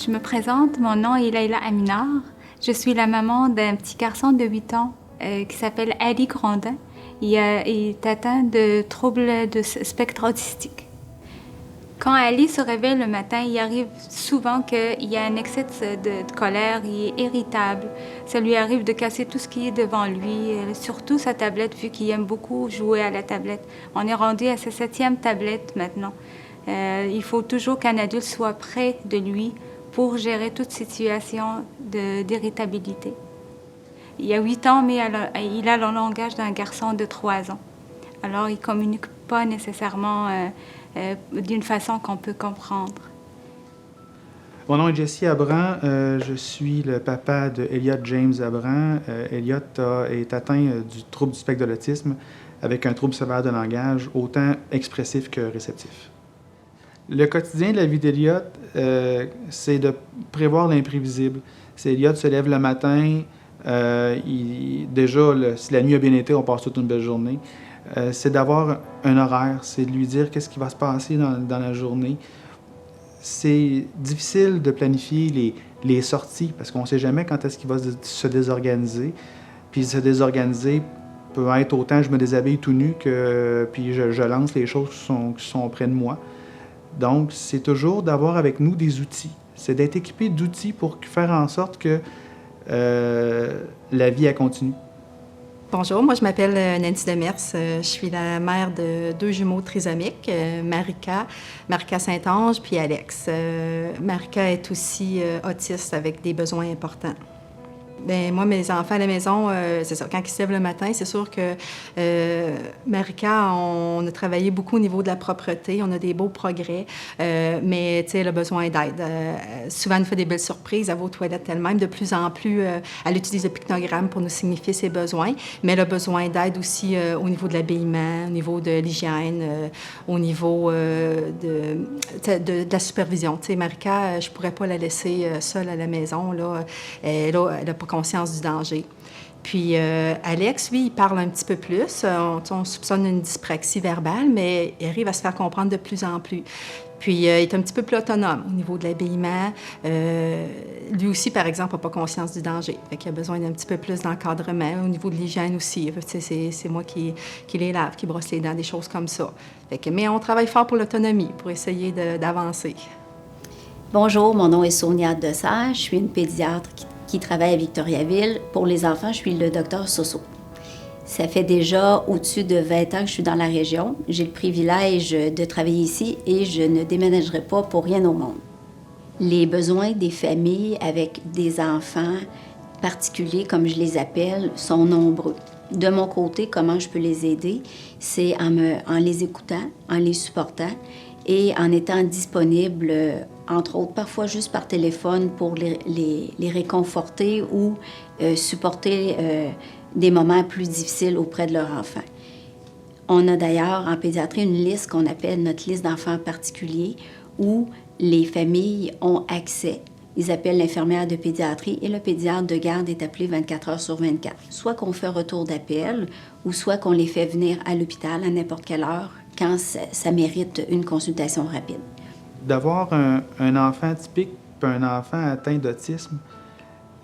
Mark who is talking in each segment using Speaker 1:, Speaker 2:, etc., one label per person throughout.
Speaker 1: Je me présente, mon nom est Leila Aminar. Je suis la maman d'un petit garçon de 8 ans qui s'appelle Ali Grandin. Il est atteint de troubles de spectre autistique. Quand Ali se réveille le matin, il arrive souvent qu'il y a un excès de colère, il est irritable. Ça lui arrive de casser tout ce qui est devant lui, surtout sa tablette, vu qu'il aime beaucoup jouer à la tablette. On est rendu à sa 7e tablette maintenant. Il faut toujours qu'un adulte soit près de lui pour gérer toute situation d'irritabilité. Il a 8 ans, mais il a le langage d'un garçon de 3 ans. Alors, il ne communique pas nécessairement d'une façon qu'on peut comprendre.
Speaker 2: Mon nom est Jesse Abran. Je suis le papa de Elliot James Abran. Elliot est atteint du trouble du spectre de l'autisme avec un trouble sévère de langage, autant expressif que réceptif. Le quotidien de la vie d'Elliot, c'est de prévoir l'imprévisible. Elliot se lève le matin, déjà, si la nuit a bien été, on passe toute une belle journée. C'est d'avoir un horaire, c'est de lui dire qu'est-ce qui va se passer dans la journée. C'est difficile de planifier les sorties parce qu'on ne sait jamais quand est-ce qu'il va se désorganiser. Puis se désorganiser peut être autant je me déshabille tout nu que puis je lance les choses qui sont près de moi. Donc, c'est toujours d'avoir avec nous des outils. C'est d'être équipé d'outils pour faire en sorte que la vie, elle continue.
Speaker 3: Bonjour, moi je m'appelle Nancy Demers. Je suis la mère de 2 jumeaux trisomiques, Marika Saint-Ange, puis Alex. Marika est aussi autiste avec des besoins importants. Bien, moi, mes enfants à la maison, c'est ça, quand ils se lèvent le matin, c'est sûr que Marika, on a travaillé beaucoup au niveau de la propreté, on a des beaux progrès, mais tu sais, elle a besoin d'aide. Souvent, elle nous fait des belles surprises, elle va aux toilettes elle-même. De plus en plus, elle utilise le pictogramme pour nous signifier ses besoins, mais elle a besoin d'aide aussi au niveau de l'habillement, au niveau de l'hygiène, au niveau de la supervision. Tu sais, Marika, je pourrais pas la laisser seule à la maison, là. Elle a pas conscience du danger. Puis Alex, lui, il parle un petit peu plus. On soupçonne une dyspraxie verbale, mais il arrive à se faire comprendre de plus en plus. Puis il est un petit peu plus autonome au niveau de l'habillement. Lui aussi, par exemple, n'a pas conscience du danger. Fait qu'il a besoin d'un petit peu plus d'encadrement. Au niveau de l'hygiène aussi. C'est moi qui les lave, qui brosse les dents, des choses comme ça. Mais on travaille fort pour l'autonomie, pour essayer d'avancer.
Speaker 4: Bonjour, mon nom est Sonia Dessage. Je suis une pédiatre qui travaille à Victoriaville. Pour les enfants, je suis le docteur Soso. Ça fait déjà au-dessus de 20 ans que je suis dans la région. J'ai le privilège de travailler ici et je ne déménagerai pas pour rien au monde. Les besoins des familles avec des enfants particuliers, comme je les appelle, sont nombreux. De mon côté, comment je peux les aider? C'est en les écoutant, en les supportant et en étant disponible, entre autres, parfois juste par téléphone pour les réconforter ou supporter des moments plus difficiles auprès de leur enfant. On a d'ailleurs en pédiatrie une liste qu'on appelle notre liste d'enfants particuliers où les familles ont accès. Ils appellent l'infirmière de pédiatrie et le pédiatre de garde est appelé 24 heures sur 24. Soit qu'on fait retour d'appel ou soit qu'on les fait venir à l'hôpital à n'importe quelle heure quand ça mérite une consultation rapide.
Speaker 2: D'avoir un enfant typique et un enfant atteint d'autisme,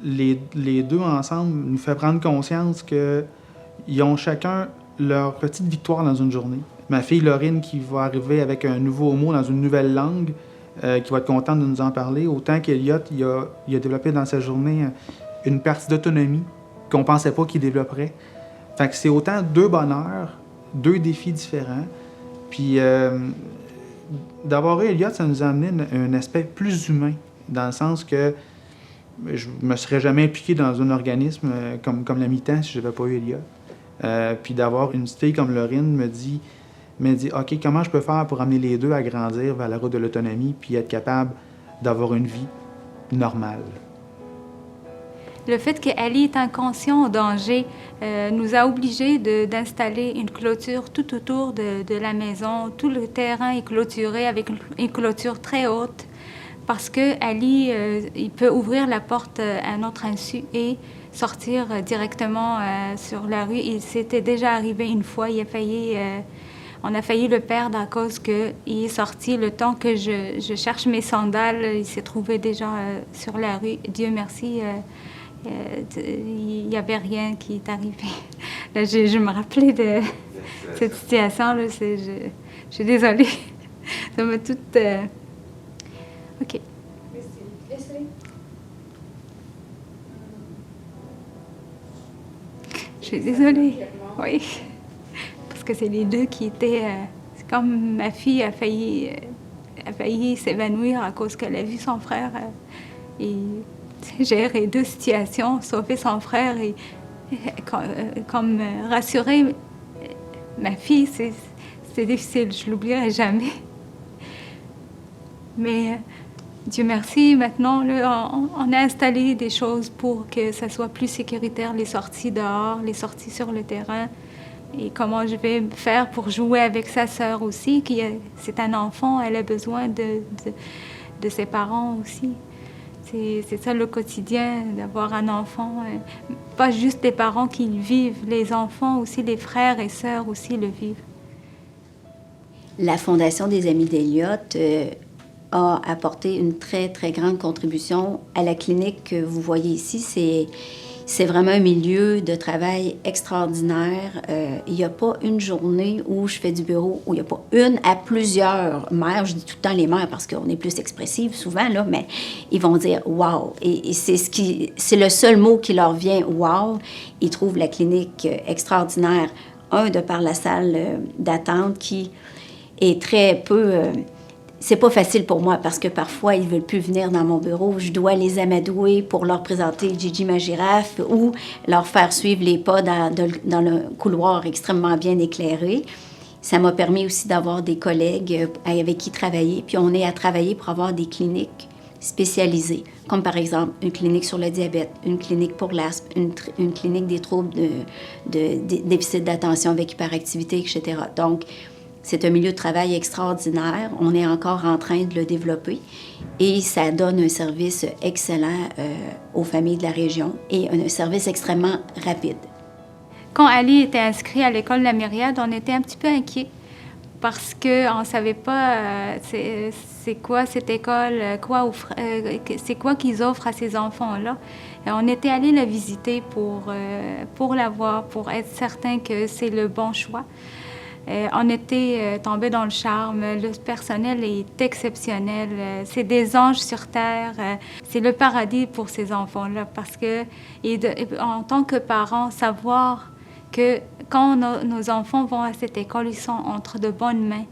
Speaker 2: les deux ensemble nous fait prendre conscience qu'ils ont chacun leur petite victoire dans une journée. Ma fille Laurine qui va arriver avec un nouveau mot dans une nouvelle langue, qui va être contente de nous en parler, autant qu'Elliot, il a développé dans sa journée une partie d'autonomie qu'on ne pensait pas qu'il développerait. Fait que c'est autant 2 bonheurs, 2 défis différents. Puis d'avoir eu Elliot, ça nous a amené un aspect plus humain, dans le sens que je me serais jamais impliqué dans un organisme comme la mi-temps si je n'avais pas eu Elliot. Puis d'avoir une fille comme Laurine me dit OK, comment je peux faire pour amener les deux à grandir vers la route de l'autonomie puis être capable d'avoir une vie normale.
Speaker 1: Le fait qu'Ali est inconscient au danger nous a obligés d'installer une clôture tout autour de la maison. Tout le terrain est clôturé avec une clôture très haute parce qu'Ali, il peut ouvrir la porte à notre insu et sortir directement sur la rue. Il s'était déjà arrivé une fois, il a failli On a failli le perdre à cause qu'il est sorti le temps que je cherche mes sandales. Il s'est trouvé déjà sur la rue. Dieu merci, il n'y avait rien qui est arrivé. Là, je me rappelais de cette situation-là. Je suis désolée. Ça m'a tout... OK. Je suis désolée. Oui. Parce que c'est les deux qui étaient... c'est comme ma fille a failli s'évanouir à cause qu'elle a vu son frère et gérer deux situations, sauver son frère et comme rassurer ma fille, c'est difficile, je l'oublierai jamais. Mais Dieu merci, maintenant, là, on a installé des choses pour que ça soit plus sécuritaire, les sorties dehors, les sorties sur le terrain. Et comment je vais faire pour jouer avec sa sœur aussi, c'est un enfant, elle a besoin de ses parents aussi. C'est ça le quotidien, d'avoir un enfant. Pas juste les parents qui le vivent, les enfants aussi, les frères et sœurs aussi le vivent.
Speaker 4: La Fondation des Amis d'Eliott a apporté une très, très grande contribution à la clinique que vous voyez ici. C'est vraiment un milieu de travail extraordinaire. Il n'y a pas une journée où je fais du bureau, où il n'y a pas une à plusieurs mères. Je dis tout le temps les mères parce qu'on est plus expressives souvent, là, mais ils vont dire « wow ». Et c'est le seul mot qui leur vient « wow ». Ils trouvent la clinique extraordinaire. De par la salle d'attente qui est très peu... c'est pas facile pour moi parce que parfois, ils veulent plus venir dans mon bureau. Je dois les amadouer pour leur présenter Gigi ma girafe ou leur faire suivre les pas dans le couloir extrêmement bien éclairé. Ça m'a permis aussi d'avoir des collègues avec qui travailler. Puis on est à travailler pour avoir des cliniques spécialisées, comme par exemple une clinique sur le diabète, une clinique pour l'asthme, une clinique des troubles de déficit d'attention avec hyperactivité, etc. Donc, c'est un milieu de travail extraordinaire. On est encore en train de le développer et ça donne un service excellent aux familles de la région et un service extrêmement rapide.
Speaker 1: Quand Ali était inscrit à l'école de la Myriade, on était un petit peu inquiets parce qu'on ne savait pas c'est quoi cette école, c'est quoi qu'ils offrent à ces enfants-là. Et on était allé la visiter pour la voir, pour être certain que c'est le bon choix. On était tombé dans le charme. Le personnel est exceptionnel. C'est des anges sur terre. C'est le paradis pour ces enfants-là parce que, en tant que parents, savoir que quand nos enfants vont à cette école, ils sont entre de bonnes mains,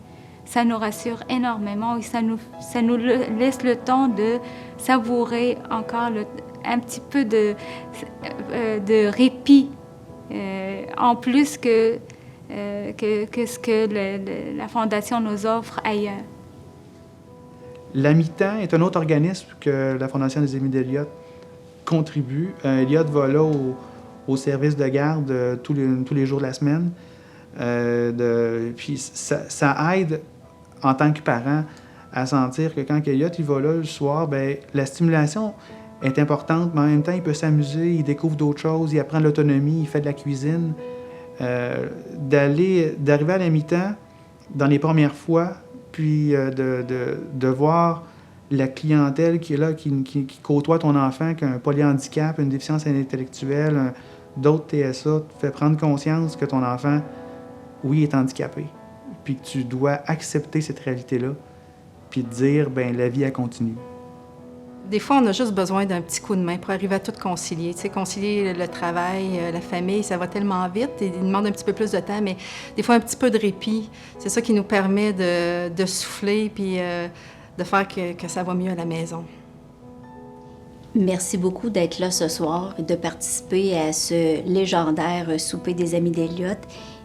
Speaker 1: ça nous rassure énormément et ça nous laisse le temps de savourer encore un petit peu de répit en plus que ce que la Fondation nous offre ailleurs.
Speaker 2: La Mi-temps est un autre organisme que la Fondation des Amis d'Eliott contribue. Eliott va là au service de garde tous les jours de la semaine. Puis ça aide, en tant que parent, à sentir que quand Eliott il va là le soir, bien, la stimulation est importante, mais en même temps, il peut s'amuser, il découvre d'autres choses, il apprend l'autonomie, il fait de la cuisine. D'arriver à la mi-temps dans les premières fois, puis de voir la clientèle qui est là, qui côtoie ton enfant, qui a un polyhandicap, une déficience intellectuelle, d'autres TSA, te fait prendre conscience que ton enfant, oui, est handicapé, puis que tu dois accepter cette réalité-là, puis te dire, bien, la vie, elle continue.
Speaker 3: Des fois, on a juste besoin d'un petit coup de main pour arriver à tout concilier. Tu sais, concilier le travail, la famille, ça va tellement vite et il demande un petit peu plus de temps, mais des fois, un petit peu de répit, c'est ça qui nous permet de souffler puis de faire que ça va mieux à la maison.
Speaker 4: Merci beaucoup d'être là ce soir et de participer à ce légendaire souper des Amis d'Eliott.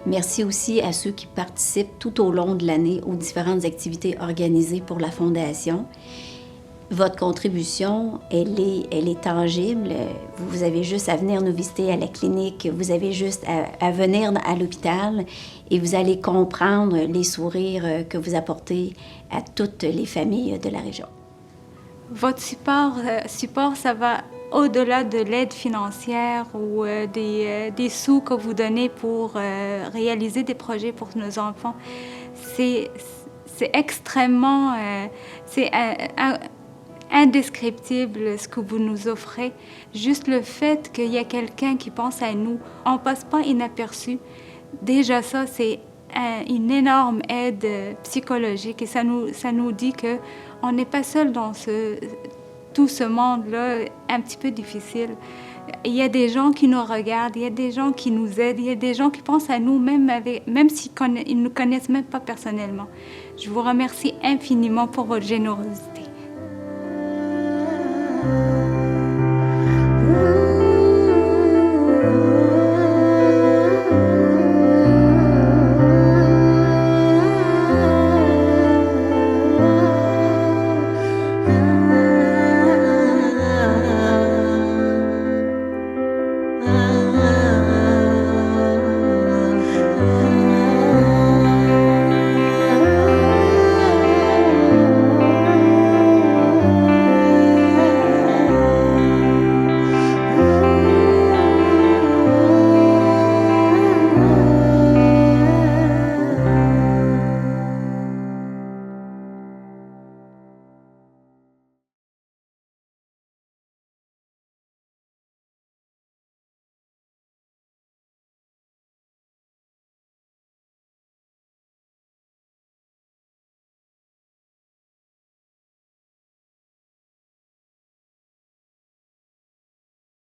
Speaker 4: Merci aussi à ceux qui participent tout au long de l'année aux différentes activités organisées pour la Fondation. Votre contribution, elle est tangible. Vous avez juste à venir nous visiter à la clinique, vous avez juste à venir à l'hôpital et vous allez comprendre les sourires que vous apportez à toutes les familles de la région.
Speaker 1: Votre support, ça va au-delà de l'aide financière ou des sous que vous donnez pour réaliser des projets pour nos enfants, c'est extrêmement... c'est indescriptible ce que vous nous offrez. Juste le fait qu'il y a quelqu'un qui pense à nous, on ne passe pas inaperçu. Déjà ça, c'est une énorme aide psychologique et ça nous dit qu'on n'est pas seul dans tout ce monde-là un petit peu difficile. Il y a des gens qui nous regardent, il y a des gens qui nous aident, il y a des gens qui pensent à nous, même s'ils ne nous connaissent même pas personnellement. Je vous remercie infiniment pour votre générosité.